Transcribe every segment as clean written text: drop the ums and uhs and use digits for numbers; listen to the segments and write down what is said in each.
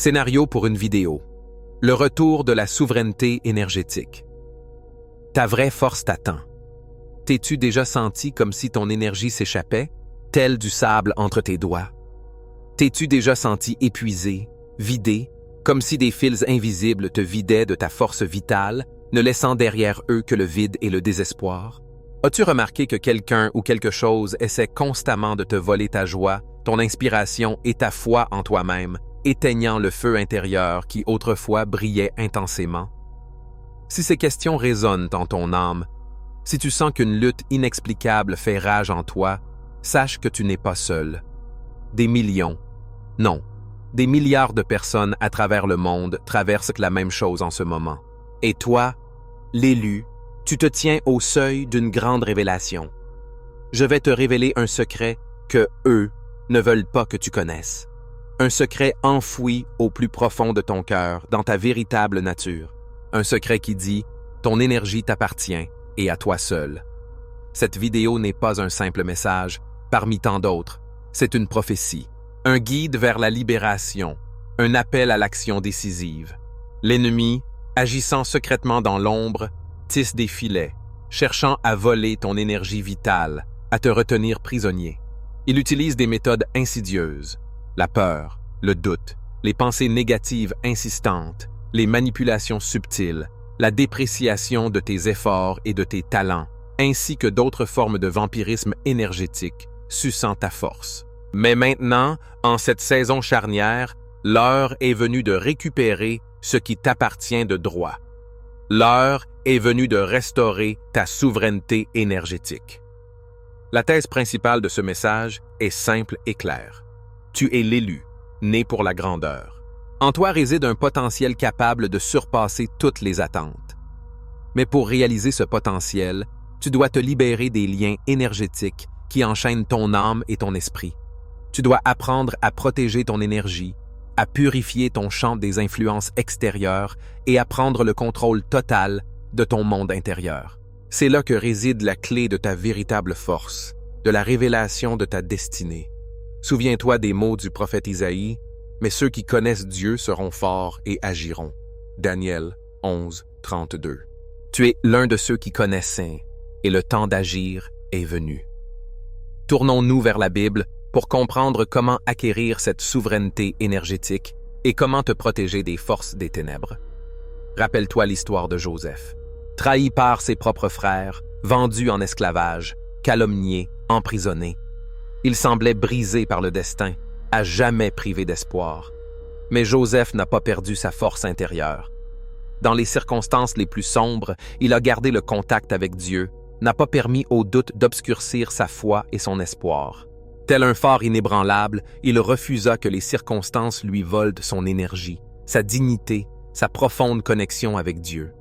Scénario pour une vidéo. Le retour de la souveraineté énergétique. Ta vraie force t'attend. T'es-tu déjà senti comme si ton énergie s'échappait, telle du sable entre tes doigts? T'es-tu déjà senti épuisé, vidé, comme si des fils invisibles te vidaient de ta force vitale, ne laissant derrière eux que le vide et le désespoir? As-tu remarqué que quelqu'un ou quelque chose essaie constamment de te voler ta joie, ton inspiration et ta foi en toi-même, éteignant le feu intérieur qui autrefois brillait intensément? Si ces questions résonnent en ton âme, si tu sens qu'une lutte inexplicable fait rage en toi, sache que tu n'es pas seul. Des millions, non, des milliards de personnes à travers le monde traversent la même chose en ce moment. Et toi, l'élu, tu te tiens au seuil d'une grande révélation. Je vais te révéler un secret que eux ne veulent pas que tu connaisses. Un secret enfoui au plus profond de ton cœur, dans ta véritable nature. Un secret qui dit « Ton énergie t'appartient et à toi seul ». Cette vidéo n'est pas un simple message, parmi tant d'autres. C'est une prophétie, un guide vers la libération, un appel à l'action décisive. L'ennemi, agissant secrètement dans l'ombre, tisse des filets, cherchant à voler ton énergie vitale, à te retenir prisonnier. Il utilise des méthodes insidieuses, la peur, le doute, les pensées négatives insistantes, les manipulations subtiles, la dépréciation de tes efforts et de tes talents, ainsi que d'autres formes de vampirisme énergétique, suçant ta force. Mais maintenant, en cette saison charnière, l'heure est venue de récupérer ce qui t'appartient de droit. L'heure est venue de restaurer ta souveraineté énergétique. La thèse principale de ce message est simple et claire. Tu es l'élu, né pour la grandeur. En toi réside un potentiel capable de surpasser toutes les attentes. Mais pour réaliser ce potentiel, tu dois te libérer des liens énergétiques qui enchaînent ton âme et ton esprit. Tu dois apprendre à protéger ton énergie, à purifier ton champ des influences extérieures et à prendre le contrôle total de ton monde intérieur. C'est là que réside la clé de ta véritable force, de la révélation de ta destinée. Souviens-toi des mots du prophète Isaïe, « Mais ceux qui connaissent Dieu seront forts et agiront. » Daniel 11, 32. Tu es l'un de ceux qui connaissaient, et le temps d'agir est venu. Tournons-nous vers la Bible pour comprendre comment acquérir cette souveraineté énergétique et comment te protéger des forces des ténèbres. Rappelle-toi l'histoire de Joseph. Trahi par ses propres frères, vendu en esclavage, calomnié, emprisonné. Il semblait brisé par le destin, à jamais privé d'espoir. Mais Joseph n'a pas perdu sa force intérieure. Dans les circonstances les plus sombres, il a gardé le contact avec Dieu, n'a pas permis au doute d'obscurcir sa foi et son espoir. Tel un phare inébranlable, il refusa que les circonstances lui volent son énergie, sa dignité, sa profonde connexion avec Dieu.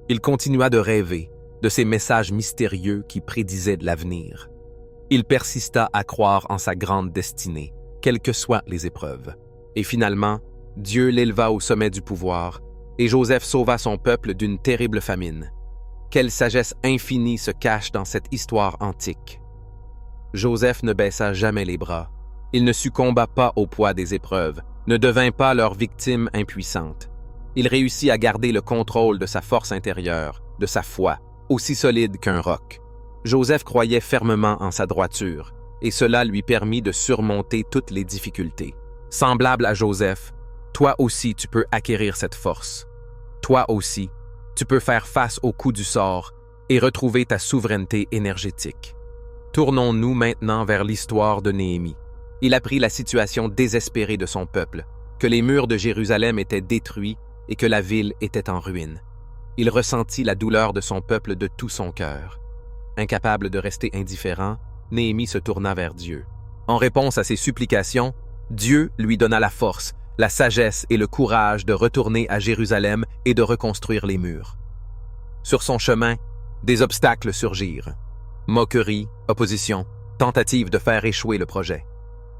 Il continua de rêver, de ces messages mystérieux qui prédisaient de l'avenir. Il persista à croire en sa grande destinée, quelles que soient les épreuves. Et finalement, Dieu l'éleva au sommet du pouvoir, et Joseph sauva son peuple d'une terrible famine. Quelle sagesse infinie se cache dans cette histoire antique. Joseph ne baissa jamais les bras. Il ne succomba pas au poids des épreuves, ne devint pas leur victime impuissante. Il réussit à garder le contrôle de sa force intérieure, de sa foi, aussi solide qu'un roc. Joseph croyait fermement en sa droiture, et cela lui permit de surmonter toutes les difficultés. Semblable à Joseph, toi aussi tu peux acquérir cette force. Toi aussi, tu peux faire face aux coups du sort et retrouver ta souveraineté énergétique. Tournons-nous maintenant vers l'histoire de Néhémie. Il apprit la situation désespérée de son peuple, que les murs de Jérusalem étaient détruits et que la ville était en ruine. Il ressentit la douleur de son peuple de tout son cœur. Incapable de rester indifférent, Néhémie se tourna vers Dieu. En réponse à ses supplications, Dieu lui donna la force, la sagesse et le courage de retourner à Jérusalem et de reconstruire les murs. Sur son chemin, des obstacles surgirent. Moqueries, opposition, tentative de faire échouer le projet.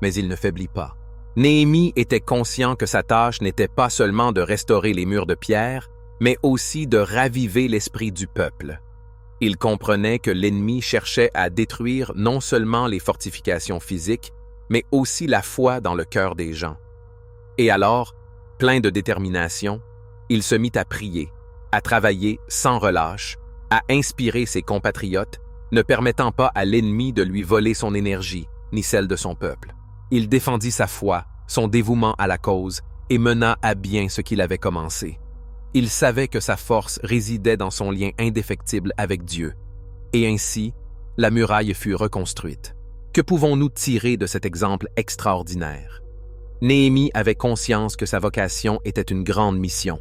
Mais il ne faiblit pas. Néhémie était conscient que sa tâche n'était pas seulement de restaurer les murs de pierre, mais aussi de raviver l'esprit du peuple. Il comprenait que l'ennemi cherchait à détruire non seulement les fortifications physiques, mais aussi la foi dans le cœur des gens. Et alors, Plein de détermination, il se mit à prier, à travailler sans relâche, à inspirer ses compatriotes, ne permettant pas à l'ennemi de lui voler son énergie, ni celle de son peuple. Il défendit sa foi, son dévouement à la cause, et mena à bien ce qu'il avait commencé. Il savait que sa force résidait dans son lien indéfectible avec Dieu, et ainsi, la muraille fut reconstruite. Que pouvons-nous tirer de cet exemple extraordinaire? Néhémie avait conscience que sa vocation était une grande mission,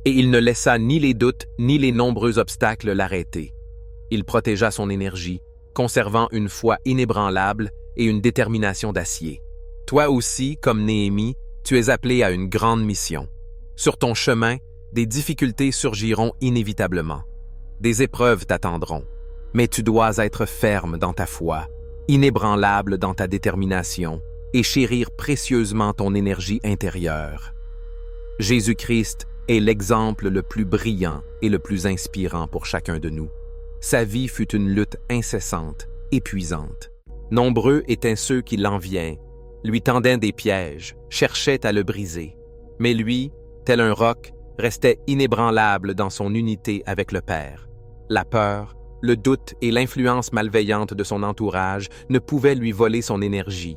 et il ne laissa ni les doutes ni les nombreux obstacles l'arrêter. Il protégea son énergie, conservant une foi inébranlable et une détermination d'acier. Toi aussi, comme Néhémie, tu es appelé à une grande mission. Sur ton chemin, des difficultés surgiront inévitablement. Des épreuves t'attendront, mais tu dois être ferme dans ta foi, inébranlable dans ta détermination, et chérir précieusement ton énergie intérieure. Jésus-Christ est l'exemple le plus brillant et le plus inspirant pour chacun de nous. Sa vie fut une lutte incessante, épuisante. Nombreux étaient ceux qui l'enviaient, lui tendaient des pièges, cherchaient à le briser. Mais lui, tel un roc, restait inébranlable dans son unité avec le Père. La peur, le doute et l'influence malveillante de son entourage ne pouvaient lui voler son énergie,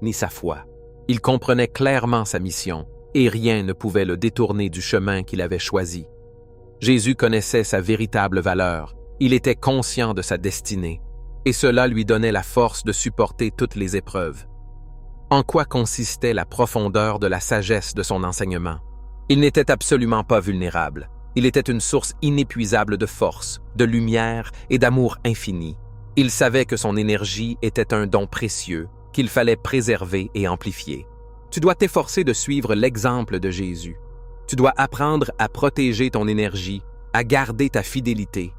ni sa foi. Il comprenait clairement sa mission, et rien ne pouvait le détourner du chemin qu'il avait choisi. Jésus connaissait sa véritable valeur, il était conscient de sa destinée, et cela lui donnait la force de supporter toutes les épreuves. En quoi consistait la profondeur de la sagesse de son enseignement? Il n'était absolument pas vulnérable. Il était une source inépuisable de force, de lumière et d'amour infini. Il savait que son énergie était un don précieux, qu'il fallait préserver et amplifier. Tu dois t'efforcer de suivre l'exemple de Jésus. Tu dois apprendre à protéger ton énergie, à garder ta fidélité.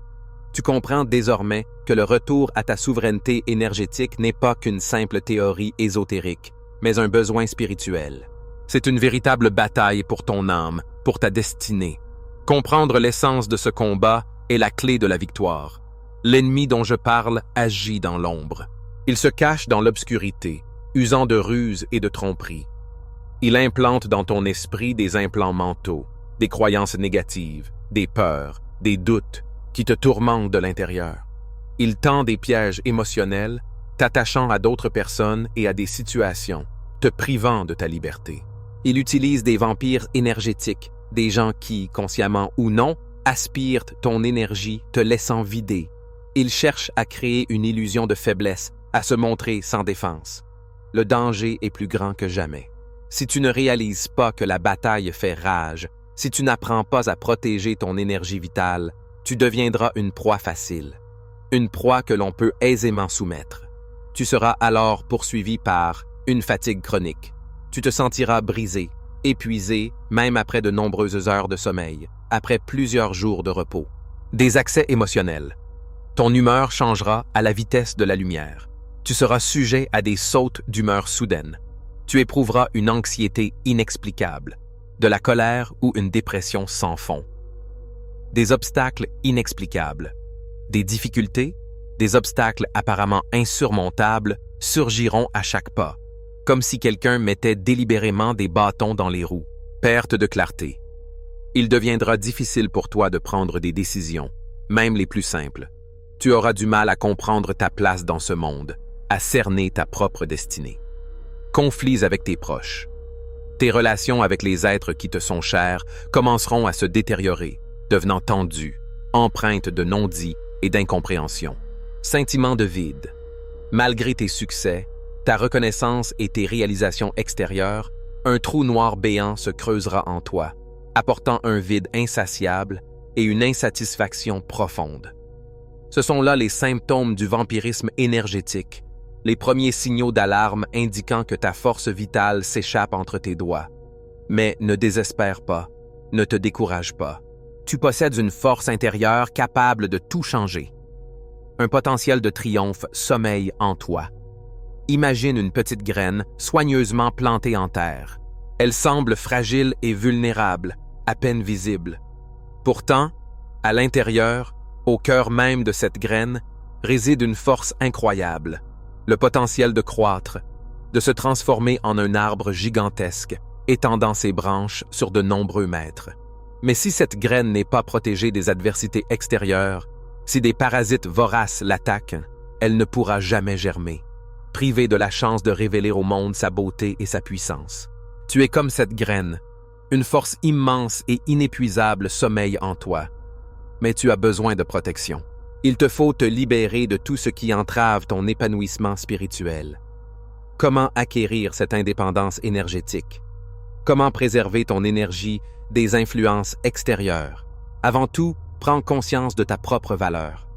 Tu comprends désormais que le retour à ta souveraineté énergétique n'est pas qu'une simple théorie ésotérique, mais un besoin spirituel. C'est une véritable bataille pour ton âme, pour ta destinée. Comprendre l'essence de ce combat est la clé de la victoire. L'ennemi dont je parle agit dans l'ombre. Il se cache dans l'obscurité, usant de ruses et de tromperies. Il implante dans ton esprit des implants mentaux, des croyances négatives, des peurs, des doutes qui te tourmentent de l'intérieur. Il tend des pièges émotionnels, t'attachant à d'autres personnes et à des situations, te privant de ta liberté. Il utilise des vampires énergétiques, des gens qui, consciemment ou non, aspirent ton énergie, te laissant vider. Il cherche à créer une illusion de faiblesse, à se montrer sans défense. Le danger est plus grand que jamais. Si tu ne réalises pas que la bataille fait rage, si tu n'apprends pas à protéger ton énergie vitale, tu deviendras une proie facile, une proie que l'on peut aisément soumettre. Tu seras alors poursuivi par une fatigue chronique. Tu te sentiras brisé, épuisé, même après de nombreuses heures de sommeil, après plusieurs jours de repos. Des accès émotionnels. Ton humeur changera à la vitesse de la lumière. Tu seras sujet à des sautes d'humeur soudaines. Tu éprouveras une anxiété inexplicable, de la colère ou une dépression sans fond. Des obstacles inexplicables, des difficultés, des obstacles apparemment insurmontables surgiront à chaque pas, comme si quelqu'un mettait délibérément des bâtons dans les roues. Perte de clarté. Il deviendra difficile pour toi de prendre des décisions, même les plus simples. Tu auras du mal à comprendre ta place dans ce monde, à cerner ta propre destinée. Conflits avec tes proches. Tes relations avec les êtres qui te sont chers commenceront à se détériorer, devenant tendues, empreintes de non-dits et d'incompréhension. Sentiment de vide. Malgré tes succès, ta reconnaissance et tes réalisations extérieures, un trou noir béant se creusera en toi, apportant un vide insatiable et une insatisfaction profonde. Ce sont là les symptômes du vampirisme énergétique, les premiers signaux d'alarme indiquant que ta force vitale s'échappe entre tes doigts. Mais ne désespère pas, ne te décourage pas. Tu possèdes une force intérieure capable de tout changer. Un potentiel de triomphe sommeille en toi. Imagine une petite graine soigneusement plantée en terre. Elle semble fragile et vulnérable, à peine visible. Pourtant, à l'intérieur, au cœur même de cette graine, réside une force incroyable, le potentiel de croître, de se transformer en un arbre gigantesque, étendant ses branches sur de nombreux mètres. Mais si cette graine n'est pas protégée des adversités extérieures, si des parasites voraces l'attaquent, elle ne pourra jamais germer, privée de la chance de révéler au monde sa beauté et sa puissance. Tu es comme cette graine. Une force immense et inépuisable sommeille en toi. Mais tu as besoin de protection. Il te faut te libérer de tout ce qui entrave ton épanouissement spirituel. Comment acquérir cette indépendance énergétique? Comment préserver ton énergie des influences extérieures? Avant tout, prends conscience de ta propre valeur.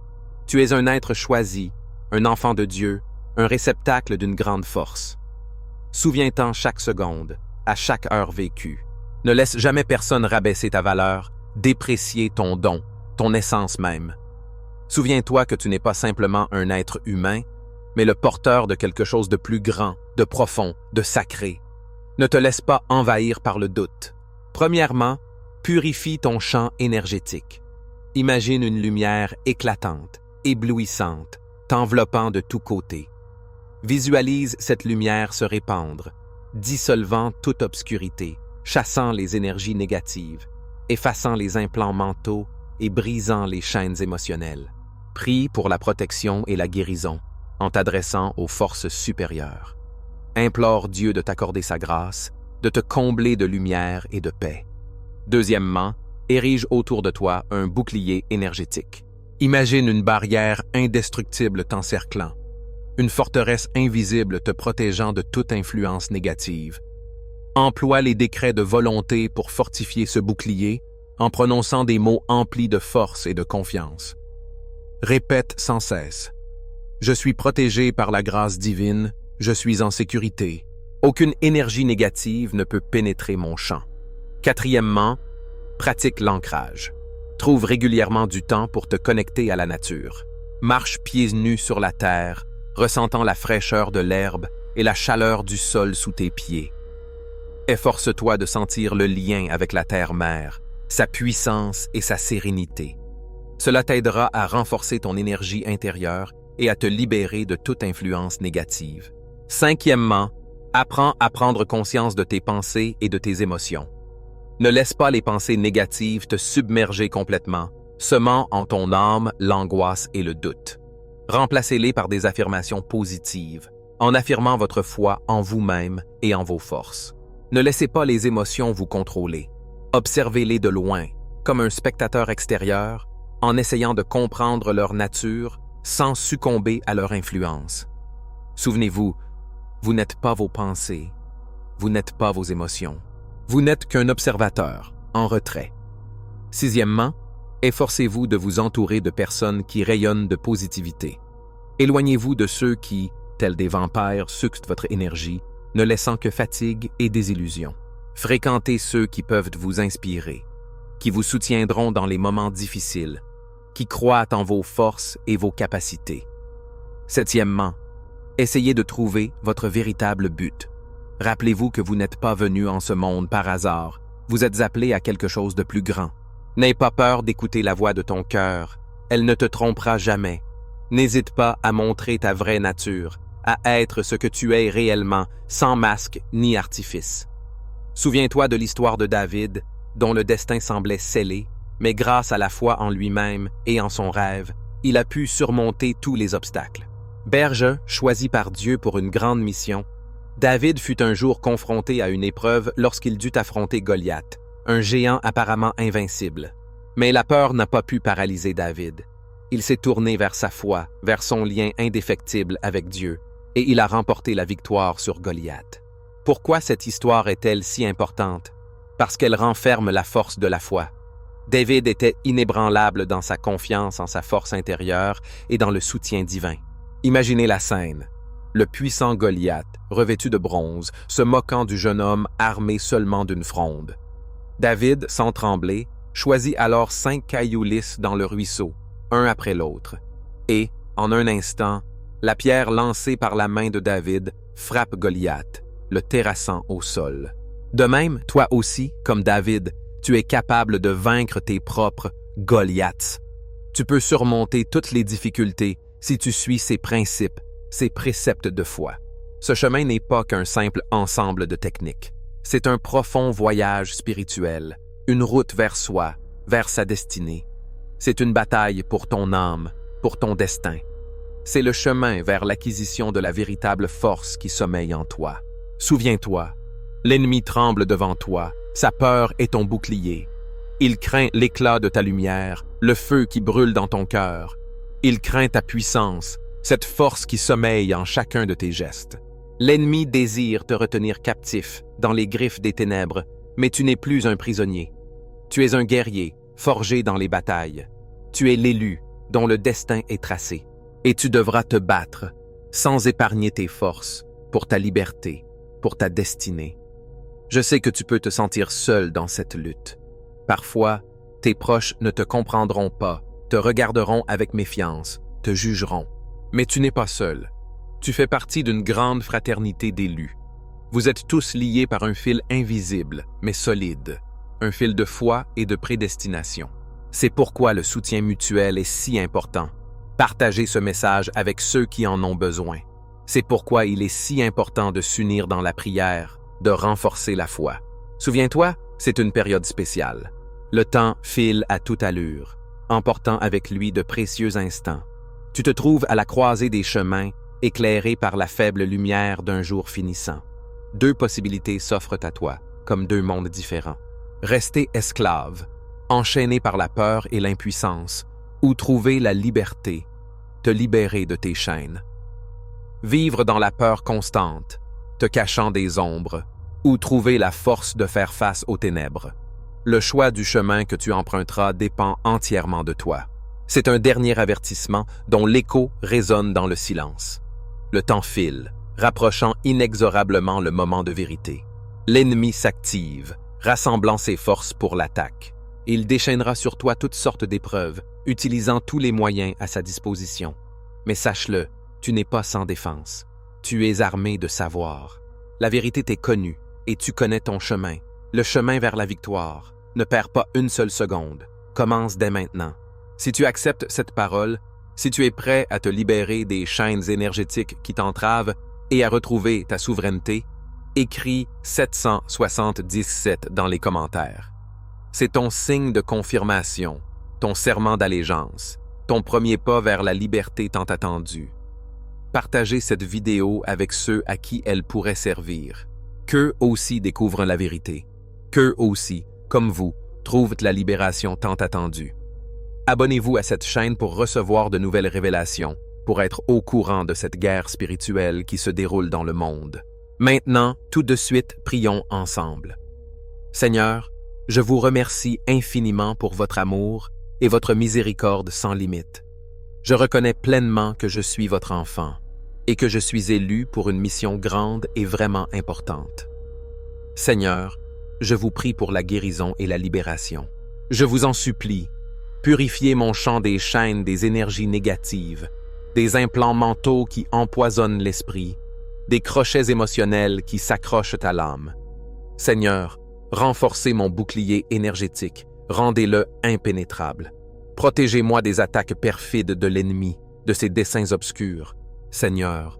Tu es un être choisi, un enfant de Dieu, un réceptacle d'une grande force. Souviens-t'en chaque seconde, à chaque heure vécue. Ne laisse jamais personne rabaisser ta valeur, déprécier ton don, ton essence même. Souviens-toi que tu n'es pas simplement un être humain, mais le porteur de quelque chose de plus grand, de profond, de sacré. Ne te laisse pas envahir par le doute. Premièrement, purifie ton champ énergétique. Imagine une lumière éclatante, éblouissante, t'enveloppant de tous côtés. Visualise cette lumière se répandre, dissolvant toute obscurité, chassant les énergies négatives, effaçant les implants mentaux et brisant les chaînes émotionnelles. Prie pour la protection et la guérison en t'adressant aux forces supérieures. Implore Dieu de t'accorder sa grâce, de te combler de lumière et de paix. Deuxièmement, érige autour de toi un bouclier énergétique. Imagine une barrière indestructible t'encerclant, une forteresse invisible te protégeant de toute influence négative. Emploie les décrets de volonté pour fortifier ce bouclier en prononçant des mots emplis de force et de confiance. Répète sans cesse. Je suis protégé par la grâce divine, je suis en sécurité. Aucune énergie négative ne peut pénétrer mon champ. Quatrièmement, pratique l'ancrage. Trouve régulièrement du temps pour te connecter à la nature. Marche pieds nus sur la terre, ressentant la fraîcheur de l'herbe et la chaleur du sol sous tes pieds. Efforce-toi de sentir le lien avec la terre-mère, sa puissance et sa sérénité. Cela t'aidera à renforcer ton énergie intérieure et à te libérer de toute influence négative. Cinquièmement, apprends à prendre conscience de tes pensées et de tes émotions. Ne laisse pas les pensées négatives te submerger complètement, semant en ton âme l'angoisse et le doute. Remplacez-les par des affirmations positives, en affirmant votre foi en vous-même et en vos forces. Ne laissez pas les émotions vous contrôler. Observez-les de loin, comme un spectateur extérieur, en essayant de comprendre leur nature sans succomber à leur influence. Souvenez-vous, vous n'êtes pas vos pensées, vous n'êtes pas vos émotions. Vous n'êtes qu'un observateur, en retrait. Sixièmement, efforcez-vous de vous entourer de personnes qui rayonnent de positivité. Éloignez-vous de ceux qui, tels des vampires, sucent votre énergie, ne laissant que fatigue et désillusion. Fréquentez ceux qui peuvent vous inspirer, qui vous soutiendront dans les moments difficiles, qui croient en vos forces et vos capacités. Septièmement, essayez de trouver votre véritable but. Rappelez-vous que vous n'êtes pas venu en ce monde par hasard, vous êtes appelé à quelque chose de plus grand. N'aie pas peur d'écouter la voix de ton cœur, elle ne te trompera jamais. N'hésite pas à montrer ta vraie nature, à être ce que tu es réellement, sans masque ni artifice. Souviens-toi de l'histoire de David, dont le destin semblait scellé, mais grâce à la foi en lui-même et en son rêve, il a pu surmonter tous les obstacles. Berge, choisi par Dieu pour une grande mission, David fut un jour confronté à une épreuve lorsqu'il dut affronter Goliath, un géant apparemment invincible. Mais la peur n'a pas pu paralyser David. Il s'est tourné vers sa foi, vers son lien indéfectible avec Dieu, et il a remporté la victoire sur Goliath. Pourquoi cette histoire est-elle si importante? Parce qu'elle renferme la force de la foi. David était inébranlable dans sa confiance en sa force intérieure et dans le soutien divin. Imaginez la scène. Le puissant Goliath, revêtu de bronze, se moquant du jeune homme armé seulement d'une fronde. David, sans trembler, choisit alors 5 cailloux lisses dans le ruisseau, un après l'autre. Et, en un instant, la pierre lancée par la main de David frappe Goliath, le terrassant au sol. De même, toi aussi, comme David, tu es capable de vaincre tes propres Goliaths. Tu peux surmonter toutes les difficultés si tu suis ces principes, ces préceptes de foi. Ce chemin n'est pas qu'un simple ensemble de techniques. C'est un profond voyage spirituel, une route vers soi, vers sa destinée. C'est une bataille pour ton âme, pour ton destin. C'est le chemin vers l'acquisition de la véritable force qui sommeille en toi. Souviens-toi, l'ennemi tremble devant toi, sa peur est ton bouclier. Il craint l'éclat de ta lumière, le feu qui brûle dans ton cœur. Il craint ta puissance, cette force qui sommeille en chacun de tes gestes. L'ennemi désire te retenir captif dans les griffes des ténèbres, mais tu n'es plus un prisonnier. Tu es un guerrier, forgé dans les batailles. Tu es l'élu, dont le destin est tracé. Et tu devras te battre, sans épargner tes forces, pour ta liberté, pour ta destinée. Je sais que tu peux te sentir seul dans cette lutte. Parfois, tes proches ne te comprendront pas, te regarderont avec méfiance, te jugeront. Mais tu n'es pas seul. Tu fais partie d'une grande fraternité d'élus. Vous êtes tous liés par un fil invisible, mais solide, un fil de foi et de prédestination. C'est pourquoi le soutien mutuel est si important. Partagez ce message avec ceux qui en ont besoin. C'est pourquoi il est si important de s'unir dans la prière, de renforcer la foi. Souviens-toi, c'est une période spéciale. Le temps file à toute allure, emportant avec lui de précieux instants. Tu te trouves à la croisée des chemins, éclairé par la faible lumière d'un jour finissant. Deux possibilités s'offrent à toi, comme deux mondes différents. Rester esclave, enchaîné par la peur et l'impuissance, ou trouver la liberté, te libérer de tes chaînes. Vivre dans la peur constante, te cachant des ombres, ou trouver la force de faire face aux ténèbres. Le choix du chemin que tu emprunteras dépend entièrement de toi. C'est un dernier avertissement dont l'écho résonne dans le silence. Le temps file, rapprochant inexorablement le moment de vérité. L'ennemi s'active, rassemblant ses forces pour l'attaque. Il déchaînera sur toi toutes sortes d'épreuves, utilisant tous les moyens à sa disposition. Mais sache-le, tu n'es pas sans défense. Tu es armé de savoir. La vérité t'est connue, et tu connais ton chemin. Le chemin vers la victoire. Ne perds pas une seule seconde. Commence dès maintenant. Si tu acceptes cette parole, si tu es prêt à te libérer des chaînes énergétiques qui t'entravent et à retrouver ta souveraineté, écris 777 dans les commentaires. C'est ton signe de confirmation, ton serment d'allégeance, ton premier pas vers la liberté tant attendue. Partagez cette vidéo avec ceux à qui elle pourrait servir. Qu'eux aussi découvrent la vérité. Qu'eux aussi, comme vous, trouvent la libération tant attendue. Abonnez-vous à cette chaîne pour recevoir de nouvelles révélations, pour être au courant de cette guerre spirituelle qui se déroule dans le monde. Maintenant, tout de suite, prions ensemble. Seigneur, je vous remercie infiniment pour votre amour et votre miséricorde sans limite. Je reconnais pleinement que je suis votre enfant et que je suis élu pour une mission grande et vraiment importante. Seigneur, je vous prie pour la guérison et la libération. Je vous en supplie, purifiez mon champ des chaînes des énergies négatives, des implants mentaux qui empoisonnent l'esprit, des crochets émotionnels qui s'accrochent à l'âme. Seigneur, renforcez mon bouclier énergétique, rendez-le impénétrable. Protégez-moi des attaques perfides de l'ennemi, de ses desseins obscurs. Seigneur,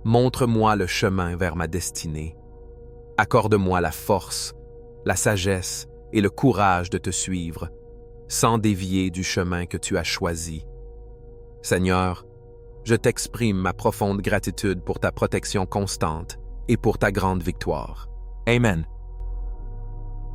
montre-moi le chemin vers ma destinée. Accorde-moi la force, la sagesse et le courage de te suivre, sans dévier du chemin que tu as choisi. Seigneur, je t'exprime ma profonde gratitude pour ta protection constante et pour ta grande victoire. Amen.